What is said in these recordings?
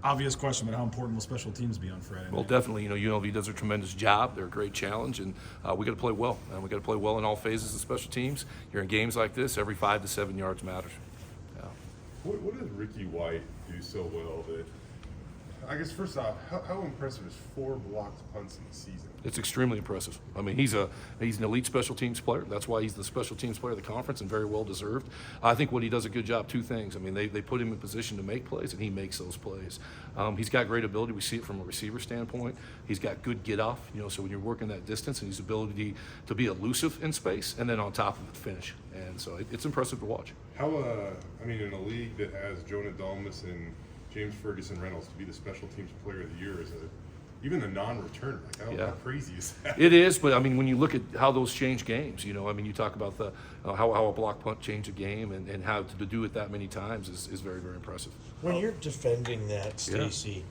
Obvious question, but how important will special teams be on Friday night? Well, definitely. UNLV does a tremendous job. They're a great challenge, and we got to play well. And we got to play well in all phases of special teams. You're in games like this, every 5 to 7 yards matters. Yeah. What does Ricky White do so well that, I guess first off, how impressive is 4 blocked punts in the season? It's extremely impressive. I mean, he's an elite special teams player. That's why he's the special teams player of the conference, and very well deserved. I think what he does a good job, 2 things. I mean, they put him in position to make plays, and he makes those plays. He's got great ability. We see it from a receiver standpoint. He's got good get off, so when you're working that distance, and his ability to be elusive in space, and then on top of it, finish. And so it's impressive to watch. How, in a league that has Jonah Dalmas and James Ferguson Reynolds to be the special teams player of the year even the non-returner, how crazy is that? It is, but when you look at how those change games, you talk about the how a block punt changed a game, and how to do it that many times is very, very impressive. When you're defending that, Stacy,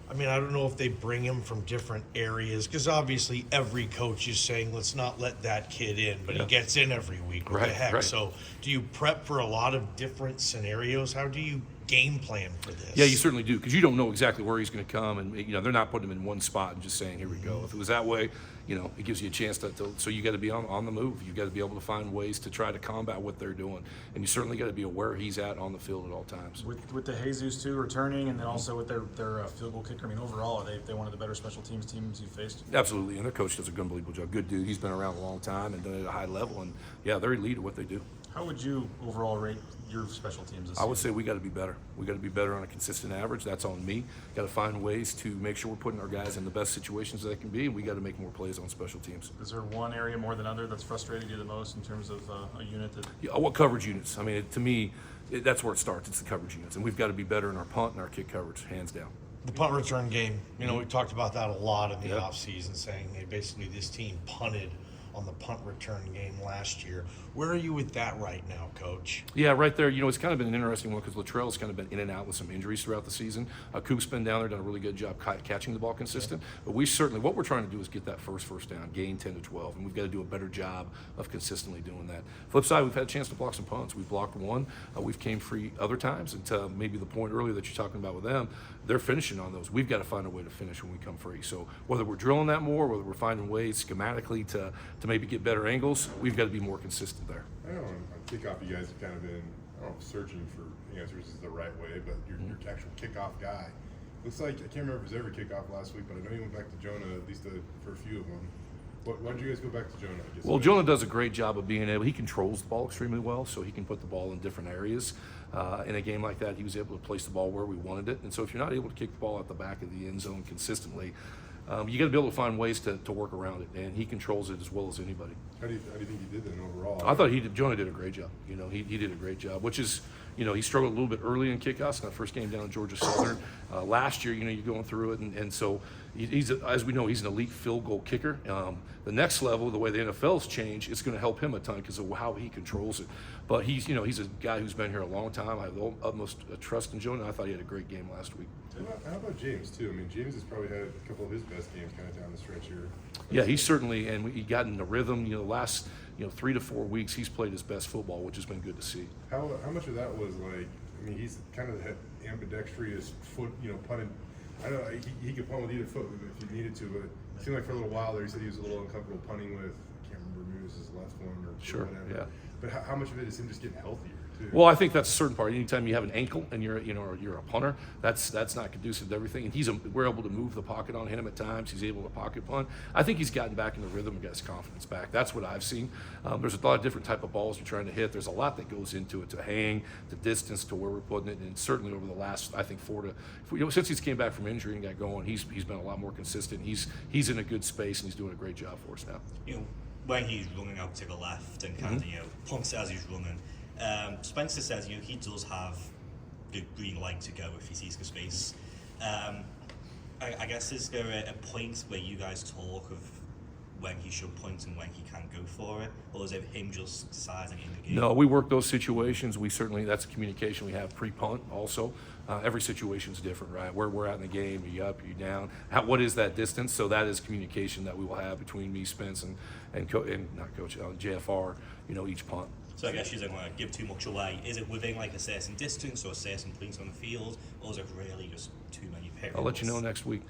I don't know if they bring him from different areas, because obviously every coach is saying, let's not let that kid in, but he gets in every week. What the heck? Right. So do you prep for a lot of different scenarios? How do you game plan for this? Yeah, you certainly do, because you don't know exactly where he's going to come, and they're not putting him in one spot and just saying, here we go. If it was that way, it gives you a chance to so you got to be on the move. You got to be able to find ways to try to combat what they're doing, and you certainly got to be aware he's on the field at all times. With the Jesus too returning, and then also with their field goal kicker, overall, are they one of the better special teams you faced? Absolutely, and their coach does a good, unbelievable job. Good dude. He's been around a long time and done it at a high level, and they're elite at what they do. How would you overall rate your special teams this season? I would say we got to be better. We got to be better on a consistent average. That's on me. Got to find ways to make sure we're putting our guys in the best situations they can be, and we got to make more plays on special teams. Is there one area more than other that's frustrated you the most in terms of a unit that? Yeah, what coverage units? To me, that's where it starts. It's the coverage units, and we've got to be better in our punt and our kick coverage, hands down. The punt return game, we talked about that a lot in the offseason, saying basically this team punted on the punt return game last year. Where are you with that right now, Coach? Yeah, right there. It's kind of been an interesting one because Latrell's kind of been in and out with some injuries throughout the season. Coop's been down there, done a really good job catching the ball consistent. But what we're trying to do is get that first down, gain 10 to 12, and we've got to do a better job of consistently doing that. Flip side, we've had a chance to block some punts. We've blocked one. We've came free other times. And to maybe the point earlier that you're talking about with them, they're finishing on those. We've got to find a way to finish when we come free. So whether we're drilling that more, whether we're finding ways schematically to maybe get better angles, we've got to be more consistent there. I know on kickoff you guys have kind of been, searching for answers is the right way, but your actual kickoff guy. Looks like, I can't remember if it was every kickoff last week, but I know you went back to Jonah, at least for a few of them. Why did you guys go back to Jonah? Well, Jonah does a great job of being able, he controls the ball extremely well, so he can put the ball in different areas. In a game like that, he was able to place the ball where we wanted it. And so if you're not able to kick the ball out the back of the end zone consistently, you got to be able to find ways to work around it, and he controls it as well as anybody. How do you think he did then overall? I thought Jonah did a great job. He did a great job, which is, he struggled a little bit early in kickoffs in that first game down in Georgia Southern. Last year, you're going through it, and so as we know, he's an elite field goal kicker. The next level, the way the NFL's changed, it's going to help him a ton because of how he controls it. But he's a guy who's been here a long time. I have the utmost trust in Jonah. I thought he had a great game last week. How about James too? James has probably had a couple of his best games kind of down the stretch here. Yeah, he's certainly, and he got in the rhythm. The last 3 to 4 weeks, he's played his best football, which has been good to see. How much of that was he's kind of that ambidextrous foot, punting. I don't know, he could punt with either foot if he needed to, but it seemed like for a little while there he said he was a little uncomfortable punting with, I can't remember, maybe it was his left one or whatever. Yeah. But how much of it is him just getting healthier too? Well, I think that's a certain part. Anytime you have an ankle and you're a punter, that's not conducive to everything. And we're able to move the pocket on him at times. He's able to pocket punt. I think he's gotten back in the rhythm and got his confidence back. That's what I've seen. There's a lot of different type of balls you're trying to hit. There's a lot that goes into it, to hang, the distance, to where we're putting it. And certainly over the last, I think, since he's came back from injury and got going, he's been a lot more consistent. He's in a good space and he's doing a great job for us now. When he's running out to the left and kind of punts it as he's running, Spencer says he does have the green light to go if he sees the space. I guess is there a point where you guys talk of when he should point and when he can go for it, or is it him just deciding in the game? No, we work those situations. That's a communication we have pre-punt also. Every situation's different, right? Where we're at in the game, are you up, are you down? What is that distance? So that is communication that we will have between me, Spence, and JFR, each punt. So I guess you don't want to give too much away. Is it within like a certain distance or a certain points on the field, or is it really just too many variables? I'll let you know next week.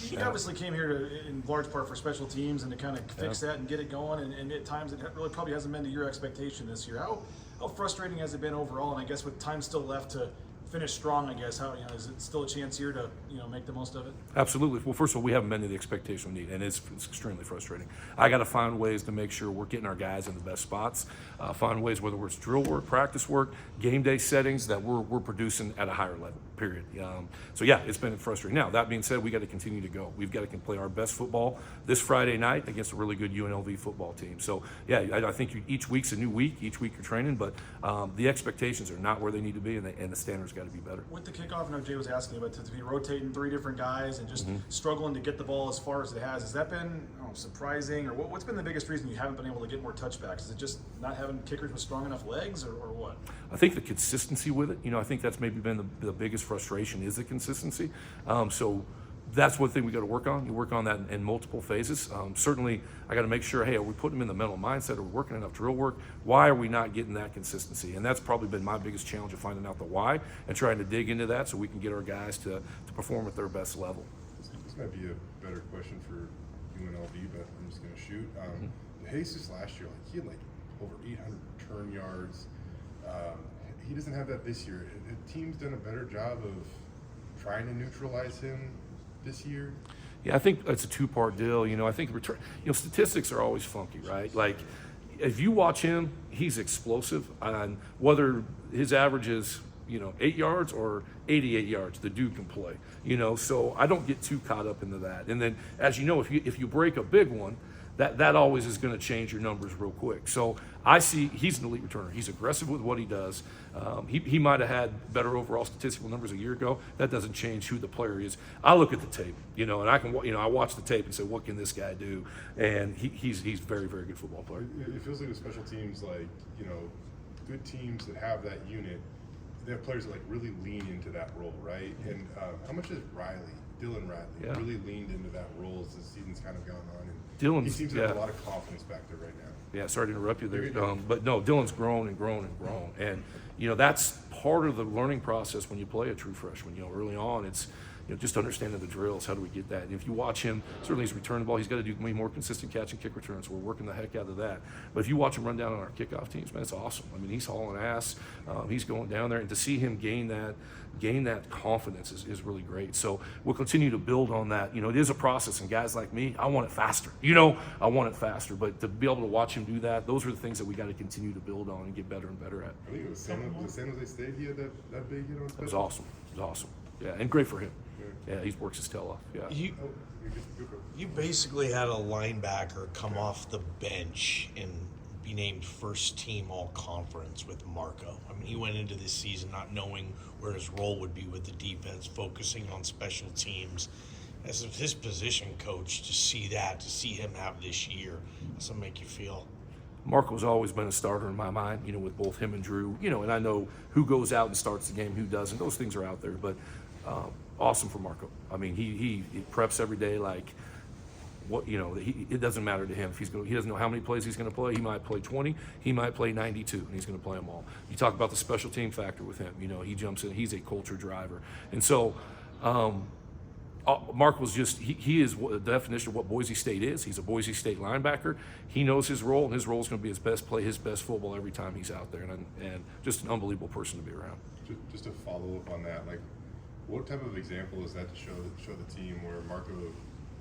He obviously came here in large part for special teams and to kind of fix that and get it going. And at times it really probably hasn't been to your expectation this year. How frustrating has it been overall? And I guess with time still left to finish strong, I guess, is it still a chance here to make the most of it? Absolutely. Well, first of all, we haven't been to the expectation we need, and it's extremely frustrating. I got to find ways to make sure we're getting our guys in the best spots, find ways, whether it's drill work, practice work, game day settings, that we're producing at a higher level, period. So, yeah, it's been frustrating. Now, that being said, we got to continue to go. We've got to play our best football this Friday night against a really good UNLV football team. So, yeah, I think each week's a new week. Each week you're training, but the expectations are not where they need to be, and the standards got to be better. With the kickoff, I know Jay was asking about to be rotating 3 different guys and just struggling to get the ball as far as it has that been surprising, or what's been the biggest reason you haven't been able to get more touchbacks? Is it just not having kickers with strong enough legs, or what? I think the consistency with it, I think that's maybe been the biggest frustration is the consistency. So that's one thing we got to work on. You work on that in multiple phases. Certainly, I got to make sure, hey, are we putting them in the mental mindset? Are we working enough drill work? Why are we not getting that consistency? And that's probably been my biggest challenge of finding out the why and trying to dig into that so we can get our guys to perform at their best level. This might be a better question for UNLV, but I'm just going to shoot. Jesus last year, he had over 800 return yards. He doesn't have that this year. The team's done a better job of trying to neutralize him this year. Yeah, I think it's a two-part deal. I think statistics are always funky, right? Like, if you watch him, he's explosive, and whether his average is 8 yards or 88 yards, the dude can play. So I don't get too caught up into that. And then, as you know, if you break a big one, that always is going to change your numbers real quick. So I see he's an elite returner. He's aggressive with what he does. He might have had better overall statistical numbers a year ago. That doesn't change who the player is. I look at the tape, and I watch the tape and say, what can this guy do? And he's very, very good football player. It feels like with special teams, good teams that have that unit, they have players that really lean into that role, right? And how much has Dylan Riley really leaned into that role as the season's kind of gone on? And he seems to have a lot of confidence back there right now. Yeah, sorry to interrupt you there, but no, Dylan's grown and grown and grown, and that's part of the learning process when you play a true freshman. Early on, it's just understanding the drills. How do we get that? And if you watch him, certainly he's returning the ball. He's got to do way more consistent catch and kick returns. So we're working the heck out of that. But if you watch him run down on our kickoff teams, man, it's awesome. I mean, he's hauling ass. He's going down there, and to see him gain that confidence is really great. So we'll continue to build on that. It is a process, and guys like me, I want it faster. I want it faster. But to be able to watch him do that, those are the things that we got to continue to build on and get better and better at. I think it was San Jose State. He had that big hit on. It was awesome. It was awesome. Yeah, and great for him. Yeah, he works his tail off. Yeah. You basically had a linebacker come off the bench and be named first team all conference with Marco. I mean, he went into this season not knowing where his role would be with the defense, focusing on special teams. As his position coach, to see him have this year, does it make you feel? Marco's always been a starter in my mind, with both him and Drew, and I know who goes out and starts the game, who doesn't. Those things are out there, but awesome for Marco. I mean, he preps every day like what it doesn't matter to him if he doesn't know how many plays he's going to play. He might play 20, he might play 92, and he's going to play them all. You talk about the special team factor with him. He jumps in. He's a culture driver, and so Marco's he is the definition of what Boise State is. He's a Boise State linebacker. He knows his role, and his role is going to be his best football every time he's out there, and just an unbelievable person to be around. Just to follow up on that, what type of example is that to show the team where Marco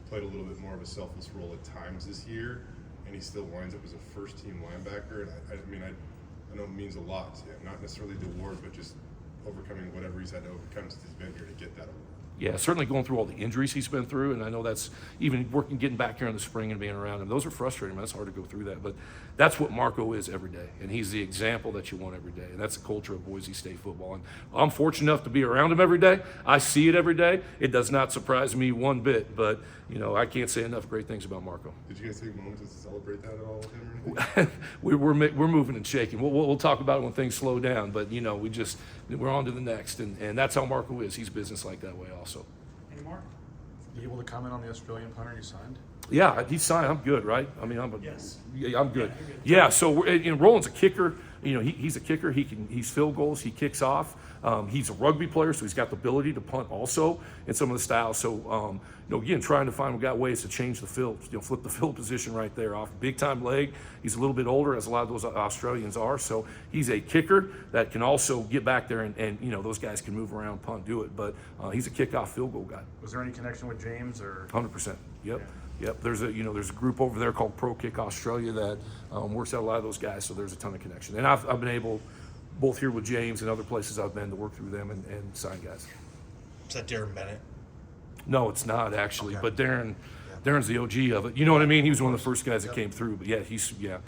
played a little bit more of a selfless role at times this year, and he still winds up as a first-team linebacker? And I know it means a lot to him, not necessarily the award, but just overcoming whatever he's had to overcome since he's been here to get that award. Yeah, certainly going through all the injuries he's been through, and I know that's even getting back here in the spring and being around him. Those are frustrating, man. It's hard to go through that, but that's what Marco is every day, and he's the example that you want every day, and that's the culture of Boise State football. And I'm fortunate enough to be around him every day. I see it every day. It does not surprise me one bit, but I can't say enough great things about Marco. Did you guys take moments to celebrate that at all with him or anything? we're moving and shaking. We'll talk about it when things slow down, but we're on to the next, and that's how Marco is. He's business like that way also. Are you able to comment on the Australian punter you signed? Yeah, he's signed. I'm good, right? I mean, Yes. Yeah, I'm good. Yeah, so Roland's a kicker. He's a kicker. He's field goals. He kicks off. He's a rugby player, so he's got the ability to punt also in some of the styles. So, again, trying to find, we got ways to change the field, flip the field position right there off big time leg. He's a little bit older, as a lot of those Australians are. So he's a kicker that can also get back there and those guys can move around, punt, do it. But he's a kickoff field goal guy. Was there any connection with James or? 100%. Yep. Yep. There's a group over there called Pro Kick Australia that works out a lot of those guys. So there's a ton of connection. And I've been able, both here with James and other places I've been, to work through them and sign guys. Is that Darren Bennett? No, it's not actually. Okay. But Darren's the OG of it. You know what I mean? He was one of the first guys that came through. But yeah,